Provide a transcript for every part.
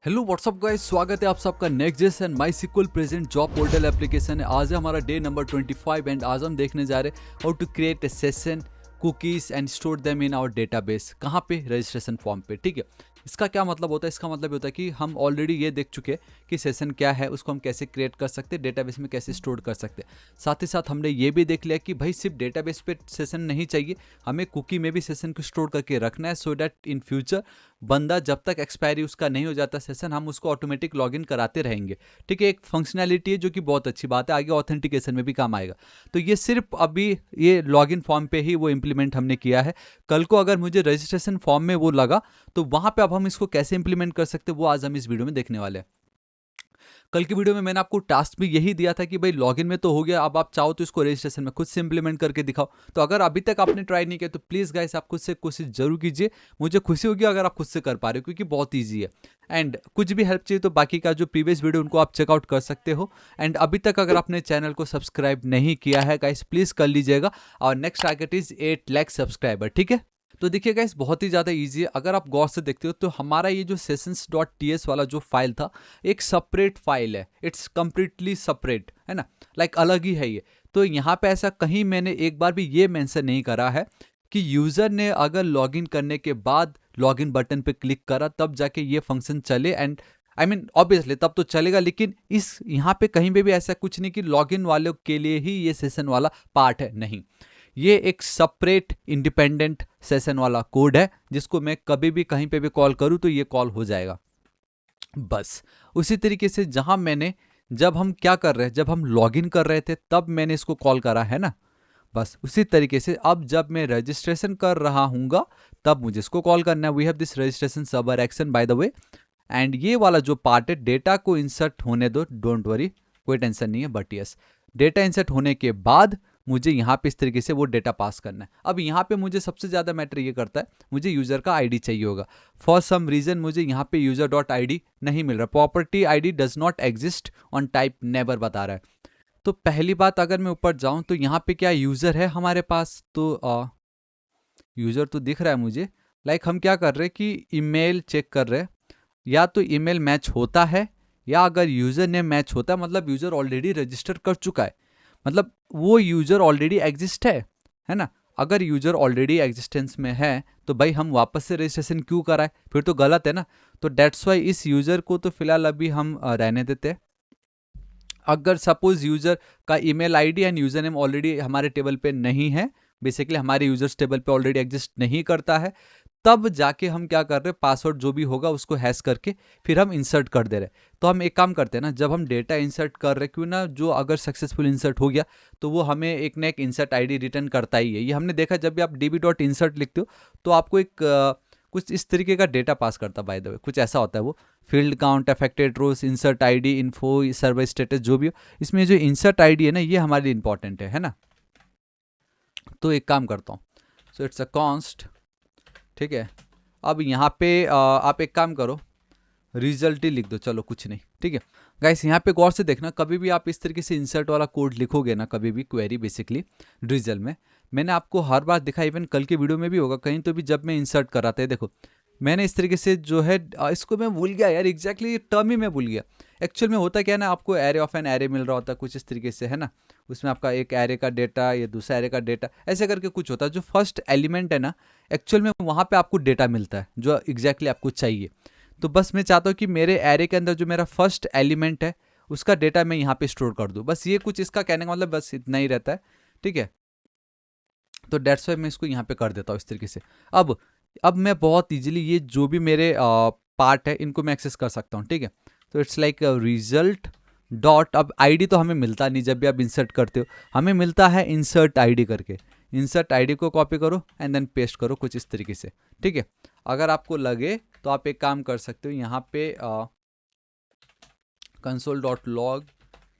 Hello what's up guys, स्वागत है आप सबका next JSON MySQL present job portal application है। आज है हमारा डे नंबर 25 एंड आज हम देखने जा रहे हैं how to create a session cookies and store them in our database. कहाँ पे? रजिस्ट्रेशन फॉर्म पे। ठीक है, इसका क्या मतलब होता है? इसका मतलब ये होता है कि हम ऑलरेडी ये देख चुके हैं कि सेशन क्या है, उसको हम कैसे क्रिएट कर सकते हैं, डेटाबेस में कैसे स्टोर कर सकते हैं। साथ ही साथ हमने ये भी देख लिया कि भाई सिर्फ डेटाबेस पे सेशन नहीं चाहिए, हमें कुकी में भी सेशन को स्टोर करके रखना है, सो दैट इन फ्यूचर बंदा जब तक एक्सपायरी उसका नहीं हो जाता सेशन, हम उसको ऑटोमेटिक लॉगिन कराते रहेंगे। ठीक है, एक फंक्शनैलिटी है जो कि बहुत अच्छी बात है, आगे ऑथेंटिकेशन में भी काम आएगा। तो ये सिर्फ अभी ये लॉगिन फॉर्म पे ही वो इम्प्लीमेंट हमने किया है। कल को अगर मुझे रजिस्ट्रेशन फॉर्म में वो लगा तो वहां पे अब हम इसको कैसे इंप्लीमेंट कर सकते हैं वो आज हम इस वीडियो में देखने वाले हैं। कल की वीडियो में मैंने आपको टास्क भी यही दिया था कि भाई लॉगिन में तो हो गया, अब आप चाहो तो इसको रजिस्ट्रेशन में खुद से इंप्लीमेंट करके दिखाओ। तो अगर अभी तक आपने ट्राई नहीं किया तो प्लीज़ गाइस आप खुद से कोशिश जरूर कीजिए। मुझे खुशी होगी अगर आप खुद से कर पा रहे हो, क्योंकि बहुत ईजी है। एंड कुछ भी हेल्प चाहिए तो बाकी का जो प्रीवियस वीडियो उनको आप चेकआउट कर सकते हो। एंड अभी तक अगर आपने चैनल को सब्सक्राइब नहीं किया है गाइस, प्लीज़ कर लीजिएगा। और next target is 8 lakh subscriber. ठीक है, तो देखिए गाइस बहुत ही ज़्यादा इजी है। अगर आप गौर से देखते हो तो हमारा ये जो sessions.ts वाला जो फाइल था एक सेपरेट फाइल है, इट्स कंप्लीटली सेपरेट है ना, लाइक अलग ही है ये। तो यहाँ पे ऐसा कहीं मैंने एक बार भी ये मेंशन नहीं करा है कि यूज़र ने अगर लॉगिन करने के बाद लॉगिन बटन पे क्लिक करा तब जाके ये फंक्शन चले। एंड आई मीन ऑब्वियसली तब तो चलेगा, लेकिन इस यहाँ पे कहीं पे भी ऐसा कुछ नहीं कि लॉगिन वालों के लिए ही ये सेशन वाला पार्ट है, नहीं। ये एक सेपरेट इंडिपेंडेंट सेशन वाला कोड है जिसको मैं कभी भी कहीं पे भी कॉल करूं तो ये कॉल हो जाएगा। बस उसी तरीके से जहां मैंने, जब हम क्या कर रहे हैं, जब हम लॉगिन कर रहे थे तब मैंने इसको कॉल करा है ना, बस उसी तरीके से अब जब मैं रजिस्ट्रेशन कर रहा हूँगा तब मुझे इसको कॉल करना है। We have this registration server action by the way. And ये वाला जो पार्ट है डेटा को इंसर्ट होने दो, डोंट वरी, कोई टेंशन नहीं है। बट यस, डेटा इंसर्ट होने के बाद मुझे यहाँ पे इस तरीके से वो डेटा पास करना है। अब यहाँ पे मुझे सबसे ज़्यादा मैटर ये करता है, मुझे यूज़र का आईडी चाहिए होगा। फॉर सम रीज़न मुझे यहाँ पे यूज़र डॉट आई डी नहीं मिल रहा, property I D does not exist on type neighbour बता रहा है। तो पहली बात, अगर मैं ऊपर जाऊँ तो यहाँ पे क्या यूज़र है हमारे पास? तो यूज़र तो दिख रहा है मुझे। लाइक हम क्या कर रहे हैं कि ईमेल चेक कर रहे हैं, या तो ईमेल मैच होता है, या अगर यूज़र नेम मैच होता है मतलब यूज़र ऑलरेडी रजिस्टर कर चुका है, मतलब वो यूज़र ऑलरेडी एग्जिस्ट है ना। अगर यूज़र ऑलरेडी एग्जिस्टेंस में है तो भाई हम वापस से रजिस्ट्रेशन क्यों कराए, फिर तो गलत है ना। तो डेट्स वाई इस यूज़र को तो फिलहाल अभी हम रहने देते हैं। अगर सपोज यूज़र का email ID end user name already हमारे टेबल पे नहीं है, बेसिकली हमारे यूजर्स टेबल पे ऑलरेडी एग्जिस्ट नहीं करता है, तब जाके हम क्या कर रहे हैं, पासवर्ड जो भी होगा उसको हैश करके फिर हम इंसर्ट कर दे रहे हैं। तो हम एक काम करते हैं ना, जब हम डेटा इंसर्ट कर रहे हैं, क्यों ना, जो अगर सक्सेसफुल इंसर्ट हो गया तो वो हमें एक ना एक इंसर्ट आईडी रिटर्न करता ही है। ये हमने देखा, जब भी आप db.insert लिखते हो तो आपको एक कुछ इस तरीके का डेटा पास करता, बाय द वे कुछ ऐसा होता है वो, field count, affected rows, insert ID, info, server status, जो भी हो। इसमें जो इंसर्ट आईडी है ना, ये हमारे लिए इंपॉर्टेंट है ना। तो एक काम करता हूँ, सो इट्स अ कॉन्स्ट। ठीक है, अब यहाँ पे आप एक काम करो, रिजल्ट ही लिख दो, चलो कुछ नहीं। ठीक है गाइस, यहाँ पे गौर से देखना, कभी भी आप इस तरीके से इंसर्ट वाला कोड लिखोगे ना, कभी भी क्वेरी बेसिकली रिजल्ट में, मैंने आपको हर बार दिखा, इवन कल के वीडियो में भी होगा कहीं तो भी, जब मैं इंसर्ट कराते हैं, देखो मैंने इस तरीके से जो है इसको मैं भूल गया यार, एग्जैक्टली टर्म ही मैं भूल गया। एक्चुअल में होता क्या है ना, आपको एरे ऑफ एन एरे मिल रहा होता है कुछ इस तरीके से, है ना। उसमें आपका एक एरे का डेटा, या दूसरा एरे का डेटा, ऐसे करके कुछ होता है। जो फर्स्ट एलिमेंट है ना, एक्चुअल में वहाँ पे आपको डेटा मिलता है जो एग्जैक्टली आपको चाहिए। तो बस मैं चाहता हूँ कि मेरे एरे के अंदर जो मेरा फर्स्ट एलिमेंट है उसका डेटा मैं यहाँ पे स्टोर कर दूँ, बस ये कुछ इसका कहने का मतलब बस इतना ही रहता है। ठीक है, तो डेट्स वाई मैं इसको यहाँ पे कर देता हूँ इस तरीके से। अब मैं बहुत इजीली ये जो भी मेरे पार्ट है इनको मैं एक्सेस कर सकता हूँ। ठीक है, तो इट्स लाइक रिजल्ट डॉट, अब आईडी तो हमें मिलता नहीं, जब भी आप इंसर्ट करते हो हमें मिलता है इंसर्ट आईडी करके। इंसर्ट आईडी को कॉपी करो एंड देन पेस्ट करो कुछ इस तरीके से। ठीक है, अगर आपको लगे तो आप एक काम कर सकते हो, यहाँ पे कंसोल डॉट लॉग,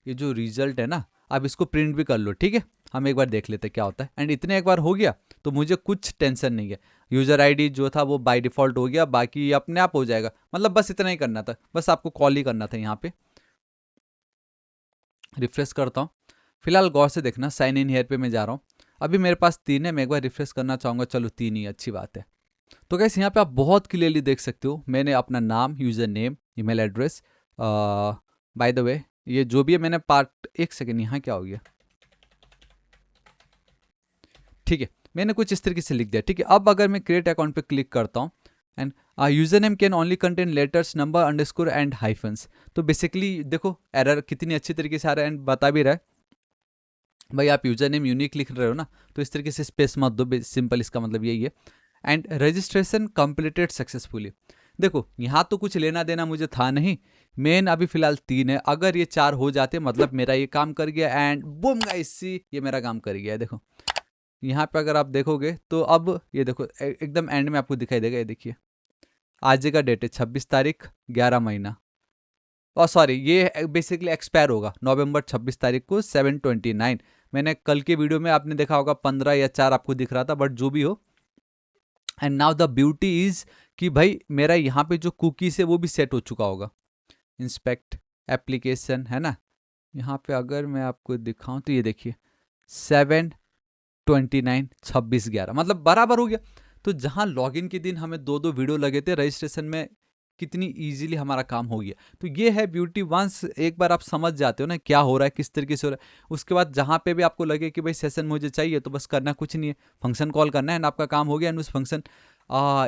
ये जो रिजल्ट है ना, आप इसको प्रिंट भी कर लो। ठीक है, हम एक बार देख लेते हैं क्या होता है। एंड इतने एक बार हो गया तो मुझे कुछ टेंशन नहीं है, यूज़र आईडी जो था वो बाय डिफ़ॉल्ट हो गया, बाकी अपने आप हो जाएगा। मतलब बस इतना ही करना था, बस आपको कॉल ही करना था। यहाँ पे रिफ्रेश करता हूँ, फिलहाल गौर से देखना, साइन इन हेयर पे मैं जा रहा हूँ। अभी मेरे पास 3 है, मैं एक बार रिफ्रेश करना चाहूँगा, चलो 3 ही, अच्छी बात है। तो गाइस यहाँ पे आप बहुत क्लियरली देख सकते हो, मैंने अपना नाम, user name, email address, bye the वे ये जो भी है मैंने पार्ट, एक सेकेंड यहाँ क्या हो गया, ठीक है, मैंने कुछ इस तरीके से लिख दिया, ठीक है। अब अगर मैं क्रिएट अकाउंट पे क्लिक करता हूँ and user name can only contain letters, number, underscore and hyphens. तो बेसिकली देखो एरर कितनी अच्छी तरीके से आ रहा है एंड बता भी रहा है भाई आप यूजर नेम यूनिक लिख रहे हो ना, तो इस तरीके से स्पेस मत दो, सिंपल इसका मतलब यही है। And registration completed successfully. देखो यहाँ तो कुछ लेना देना मुझे था नहीं, मेन अभी फिलहाल 3 है, अगर ये 4 हो जाते मतलब मेरा ये काम कर गया एंड बूम गाइस सी ये मेरा काम कर गया है। देखो यहाँ पे अगर आप देखोगे तो अब ये देखो एकदम एंड में आपको दिखाई देगा, ये देखिए आज का डेट है 26 तारीख 11 महीना, और सॉरी ये बेसिकली एक्सपायर होगा नवंबर 26 तारीख को 7:29। मैंने कल के वीडियो में आपने देखा होगा 15 या 4 आपको दिख रहा था, बट जो भी हो। And now the beauty is कि भाई मेरा यहाँ पे जो कुकीज है वो भी सेट हो चुका होगा। इंस्पेक्ट एप्लीकेशन है ना, यहाँ पे अगर मैं आपको दिखाऊं तो ये देखिए 7:29 26:11 मतलब बराबर हो गया। तो जहाँ लॉगिन के दिन हमें 2-2 वीडियो लगे थे, रजिस्ट्रेशन में कितनी इजीली हमारा काम हो गया। तो ये है ब्यूटी, वंस एक बार आप समझ जाते हो ना क्या हो रहा है, किस तरीके से हो रहा है, उसके बाद जहाँ पे भी आपको लगे कि भाई सेशन मुझे चाहिए तो बस करना कुछ नहीं है, फंक्शन कॉल करना है एंड आपका काम हो गया। एंड उस फंक्शन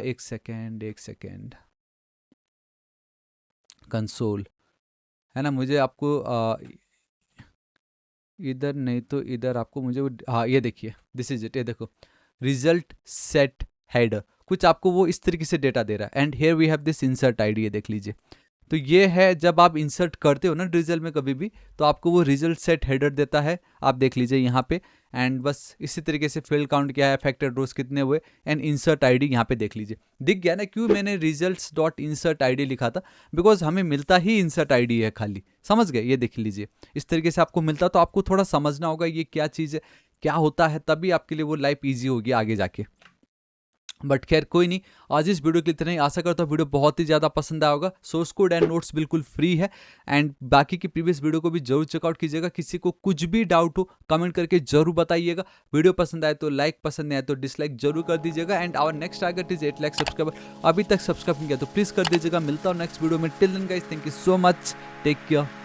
एक सेकेंड कंसोल है ना, मुझे आपको इधर नहीं तो इधर आपको मुझे हाँ ये देखिए दिस इज इट, ये देखो रिजल्ट सेट हेडर, कुछ आपको वो इस तरीके से डेटा दे रहा है। And here we have this insert ID, ये देख लीजिए। तो ये है जब आप इंसर्ट करते हो ना रिजल्ट में कभी भी, तो आपको वो रिजल्ट सेट हेडर देता है, आप देख लीजिए यहाँ पे। एंड बस इसी तरीके से फील्ड काउंट क्या है, फैक्टेड रोज कितने हुए, एंड इंसर्ट आईडी यहाँ पे देख लीजिए। दिख गया ना क्यों मैंने रिजल्ट्स डॉट इंसर्ट आईडी लिखा था, बिकॉज हमें मिलता ही इंसर्ट आईडी है खाली, समझ गए। ये देख लीजिए इस तरीके से आपको मिलता, तो आपको थोड़ा समझना होगा ये क्या चीज़ है, क्या होता है, तभी आपके लिए वो लाइफ ईजी होगी आगे जाके। बट खैर कोई नहीं, आज इस वीडियो के लिए इतना ही। आशा करता हूँ वीडियो बहुत ही ज़्यादा पसंद आया होगा। सोर्स कोड एंड नोट्स बिल्कुल फ्री है एंड बाकी की प्रीवियस वीडियो को भी जरूर चेकआउट कीजिएगा। किसी को कुछ भी डाउट हो कमेंट करके जरूर बताइएगा। वीडियो पसंद आए तो लाइक, पसंद नहीं आए तो डिसलाइक जरूर कर दीजिएगा। And our next target is 8 lakh subscriber, अभी तक सब्सक्राइब नहीं किया तो प्लीज़ कर दीजिएगा। मिलता हूँ नेक्स्ट वीडियो में, till then guys thank you so much, take care.